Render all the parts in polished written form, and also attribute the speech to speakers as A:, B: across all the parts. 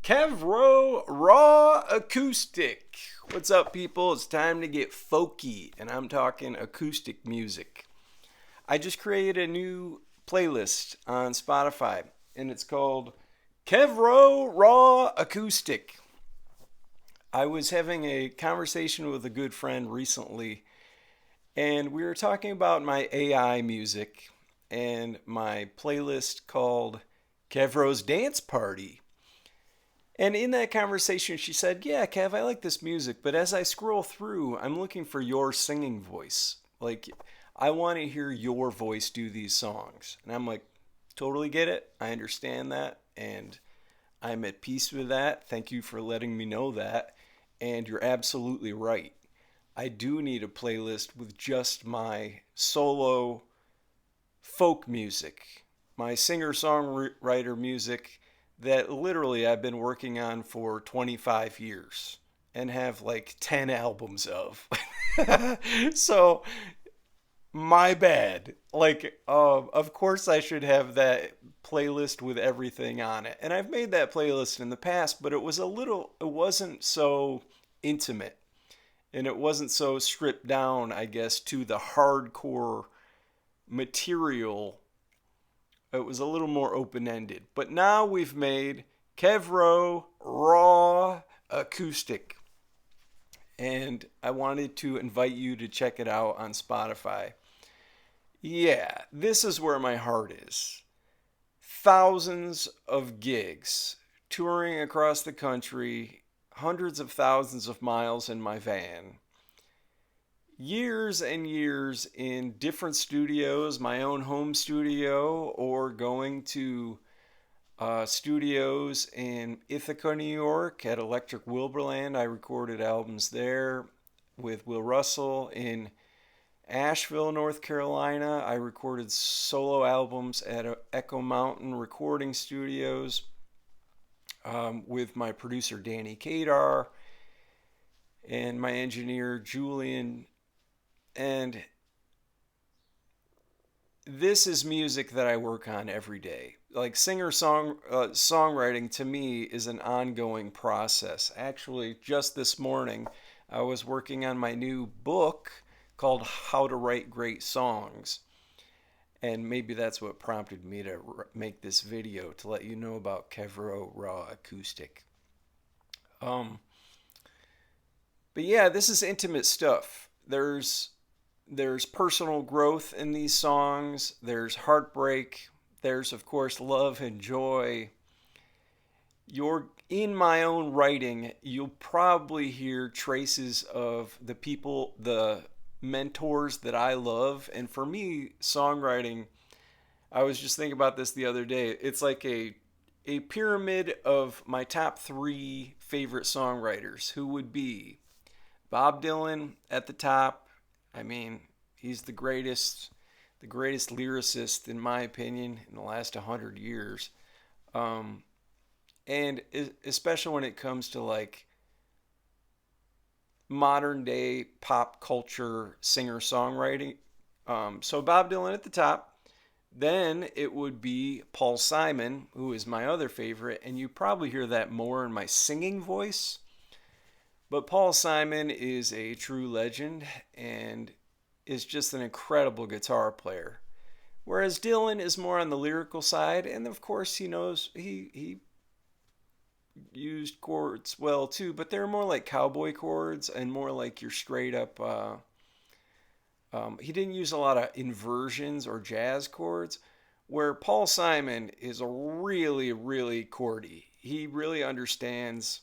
A: Kev Rowe, Raw Acoustic. What's up, people? It's time to get folky, and I'm talking acoustic music. I just created a new playlist on Spotify, and it's called Kev Rowe, Raw Acoustic. I was having a conversation with a good friend recently, and we were talking about my AI music and my playlist called Kev Rowe's Dance Party. And in that conversation, she said, "Yeah, Kev, I like this music, but as I scroll through, I'm looking for your singing voice. Like, I want to hear your voice do these songs." And I'm like, "Totally get it. I understand that. And I'm at peace with that. Thank you for letting me know that. And you're absolutely right. I do need a playlist with just my solo folk music, my singer songwriter music that literally I've been working on for 25 years and have like 10 albums of." So, my bad. Like, of course I should have that playlist with everything on it. And I've made that playlist in the past, but it wasn't so intimate. And it wasn't so stripped down, I guess, to the hardcore material. It was a little more open ended. But now we've made Kev Rowe Raw Acoustic. And I wanted to invite you to check it out on Spotify. Yeah, this is where my heart is. Thousands of gigs, touring across the country, hundreds of thousands of miles in my van, years and years in different studios, my own home studio, or going to studios in Ithaca, New York at Electric Wilburland. I recorded albums there with Will Russell. In Asheville, North Carolina, I recorded solo albums at Echo Mountain Recording Studios with my producer Danny Kadar and my engineer Julian. And this is music that I work on every day. Like songwriting to me is an ongoing process. Actually, just this morning, I was working on my new book called How to Write Great Songs. And maybe that's what prompted me to make this video, to let you know about Kev Rowe Raw Acoustic. Um, but yeah, this is intimate stuff. There's personal growth in these songs. There's heartbreak. There's, of course, love and joy. In my own writing, you'll probably hear traces of the people, the mentors that I love. And for me, songwriting, I was just thinking about this the other day. It's like a pyramid of my top three favorite songwriters, who would be Bob Dylan at the top. I mean, he's the greatest lyricist, in my opinion, in the last 100 years. And especially when it comes to like modern day pop culture singer songwriting. So Bob Dylan at the top. Then it would be Paul Simon, who is my other favorite, and you probably hear that more in my singing voice. But Paul Simon is a true legend and is just an incredible guitar player. Whereas Dylan is more on the lyrical side, and of course he used chords well too, but they're more like cowboy chords and more like your straight up. He didn't use a lot of inversions or jazz chords, where Paul Simon is a really, really chordy. He really understands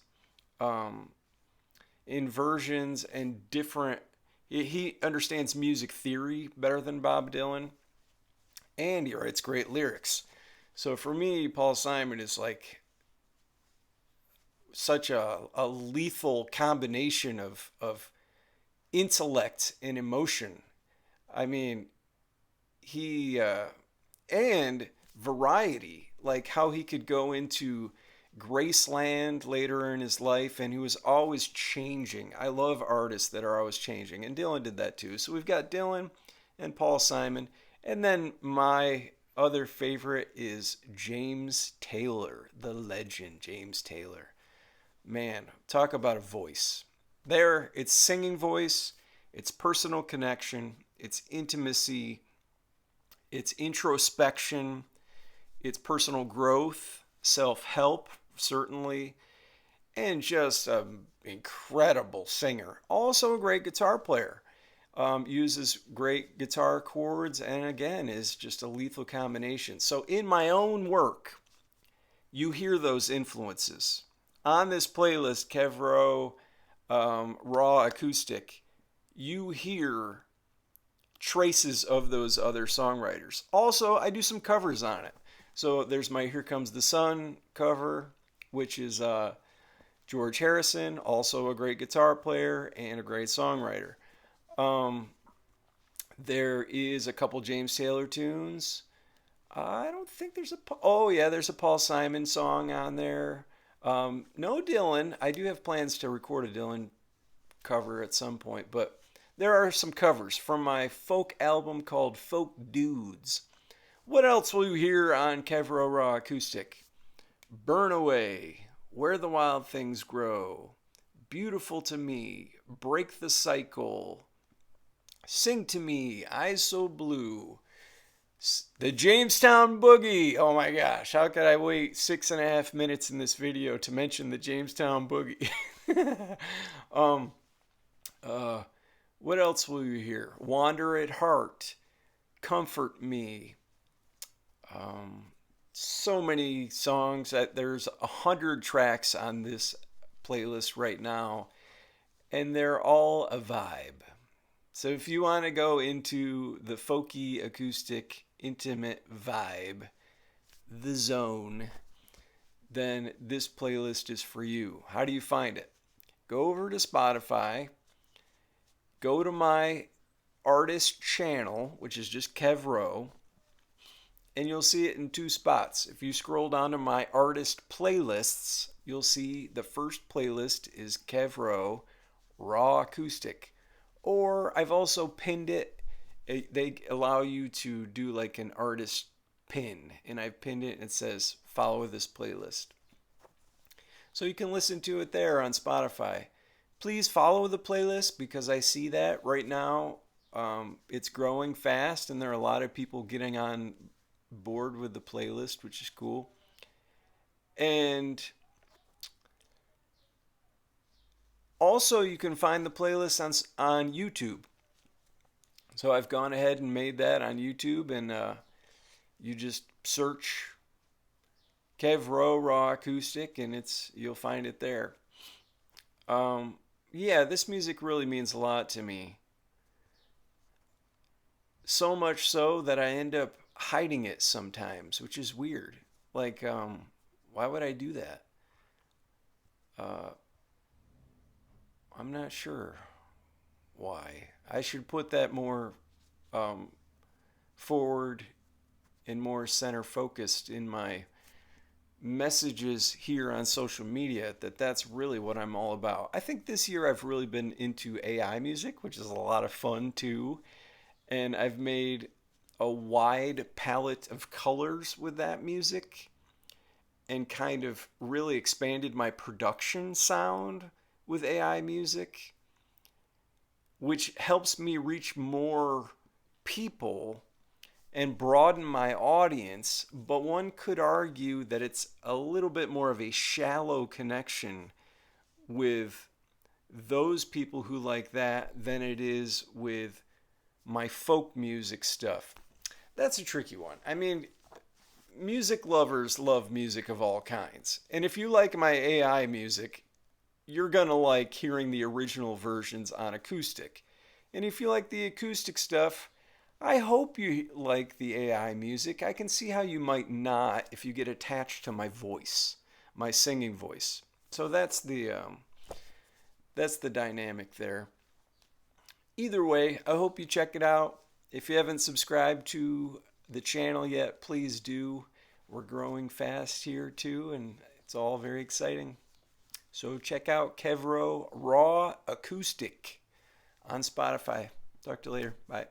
A: inversions and different. He understands music theory better than Bob Dylan, and he writes great lyrics. So for me, Paul Simon is like such a lethal combination of intellect and emotion. I mean, he and variety, like how he could go into Graceland later in his life, and he was always changing. I love artists that are always changing, and Dylan did that too. So we've got Dylan and Paul Simon, and then my other favorite is James Taylor, the legend James Taylor. Man, talk about a voice. There, it's singing voice, it's personal connection, it's intimacy, it's introspection, it's personal growth, self help, certainly, and just an incredible singer. Also, a great guitar player. Uses great guitar chords and again is just a lethal combination. So, in my own work, you hear those influences. On this playlist, Kev Rowe, Raw Acoustic, you hear traces of those other songwriters. Also, I do some covers on it. So there's my Here Comes the Sun cover, which is George Harrison, also a great guitar player and a great songwriter. Um, there is a couple James Taylor tunes. I don't think there's a. Oh yeah, there's a Paul Simon song on there. No Dylan. I do have plans to record a Dylan cover at some point, but there are some covers from my folk album called Folk Dudes. What else will you hear on Kev Rowe Raw Acoustic? Burn Away, Where the Wild Things Grow, Beautiful to Me, Break the Cycle, Sing to Me, Eyes So Blue, the Jamestown Boogie. Oh my gosh, how could I wait 6.5 minutes in this video to mention the Jamestown Boogie? um, what else will you hear? Wander at Heart, Comfort Me. So many songs. There's 100 tracks on this playlist right now, and they're all a vibe. So if you want to go into the folky, acoustic, intimate vibe, the zone, then this playlist is for you. How do you find it? Go over to Spotify, go to my artist channel, which is just Kev Rowe, and you'll see it in two spots. If you scroll down to my artist playlists, you'll see the first playlist is Kev Rowe Raw Acoustic. Or I've also pinned it. They allow you to do like an artist pin, and I've pinned it and it says follow this playlist. So you can listen to it there on Spotify. Please follow the playlist because I see that right now. It's growing fast and there are a lot of people getting on board with the playlist, which is cool. And also you can find the playlist on YouTube. So I've gone ahead and made that on YouTube, and you just search Kev Rowe Raw Acoustic and you'll find it there. Yeah, this music really means a lot to me. So much so that I end up hiding it sometimes, which is weird. Like, why would I do that? I'm not sure why. I should put that more forward and more center focused in my messages here on social media, that's really what I'm all about. I think this year I've really been into AI music, which is a lot of fun too. And I've made a wide palette of colors with that music and kind of really expanded my production sound with AI music, which helps me reach more people and broaden my audience. But one could argue that it's a little bit more of a shallow connection with those people who like that than it is with my folk music stuff. That's a tricky one. I mean, music lovers love music of all kinds. And if you like my AI music, you're going to like hearing the original versions on acoustic. And if you like the acoustic stuff, I hope you like the AI music. I can see how you might not if you get attached to my voice, my singing voice. So that's the dynamic there. Either way, I hope you check it out. If you haven't subscribed to the channel yet, please do. We're growing fast here too, and it's all very exciting. So check out Kev Rowe Raw Acoustic on Spotify. Talk to you later. Bye.